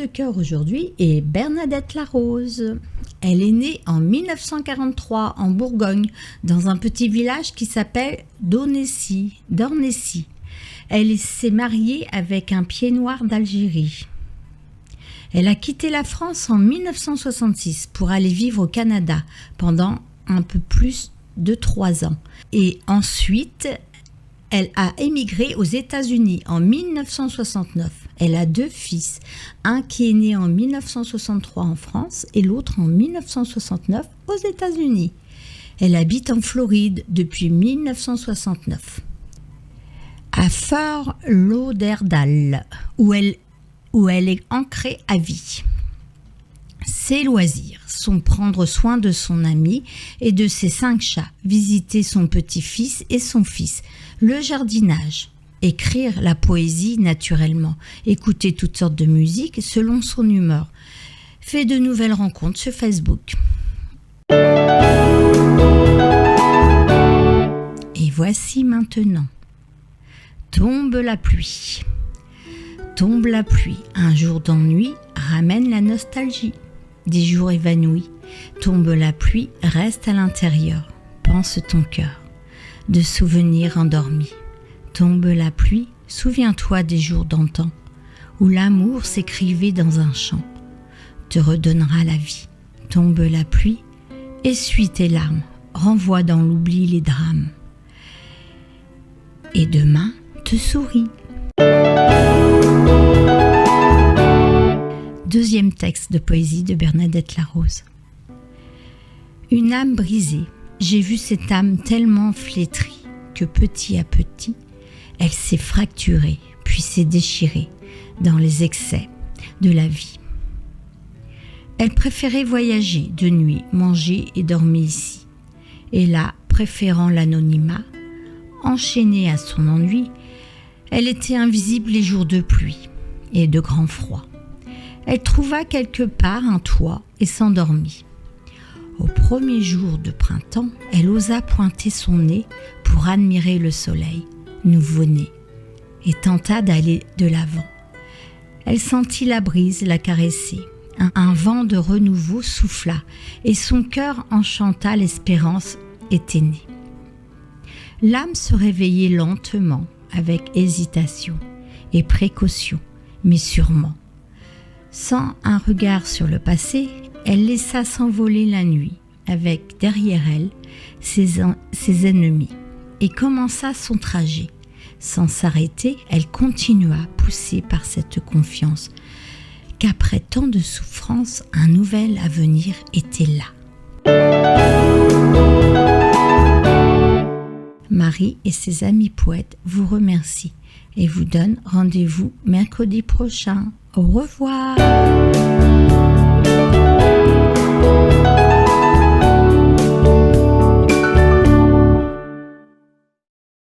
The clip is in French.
de cœur aujourd'hui est Bernadette Larose. Elle est née en 1943 en Bourgogne, dans un petit village qui s'appelle Dornecy. Elle s'est mariée avec un pied-noir d'Algérie. Elle a quitté la France en 1966 pour aller vivre au Canada pendant un peu plus de 3 ans. Et ensuite, elle a émigré aux États-Unis en 1969. Elle a 2 fils, un qui est né en 1963 en France et l'autre en 1969 aux États-Unis. Elle habite en Floride depuis 1969. À Fort Lauderdale, où elle est ancrée à vie. Ses loisirs sont prendre soin de son ami et de ses 5 chats, visiter son petit-fils et son fils, le jardinage, écrire la poésie naturellement, écouter toutes sortes de musique selon son humeur, fait de nouvelles rencontres sur Facebook. Et voici maintenant. Tombe la pluie. Tombe la pluie, un jour d'ennui ramène la nostalgie. Des jours évanouis, tombe la pluie, reste à l'intérieur, pense ton cœur, de souvenirs endormis. Tombe la pluie, souviens-toi des jours d'antan, où l'amour s'écrivait dans un chant, te redonnera la vie. Tombe la pluie, essuie tes larmes, renvoie dans l'oubli les drames. Et demain te sourit. Deuxième texte de poésie de Bernadette Larose. Une âme brisée, j'ai vu cette âme tellement flétrie que petit à petit, elle s'est fracturée, puis s'est déchirée dans les excès de la vie. Elle préférait voyager de nuit, manger et dormir ici. Et là, préférant l'anonymat, enchaînée à son ennui, elle était invisible les jours de pluie et de grand froid. Elle trouva quelque part un toit et s'endormit. Au premier jour de printemps, elle osa pointer son nez pour admirer le soleil, nouveau-né, et tenta d'aller de l'avant. Elle sentit la brise la caresser. Un vent de renouveau souffla et son cœur enchanta l'espérance était née. L'âme se réveillait lentement, avec hésitation et précaution, mais sûrement. Sans un regard sur le passé, elle laissa s'envoler la nuit, avec derrière elle ses ennemis, et commença son trajet. Sans s'arrêter, elle continua, poussée par cette confiance, qu'après tant de souffrances, un nouvel avenir était là. Marie et ses amis poètes vous remercient et vous donnent rendez-vous mercredi prochain. Au revoir.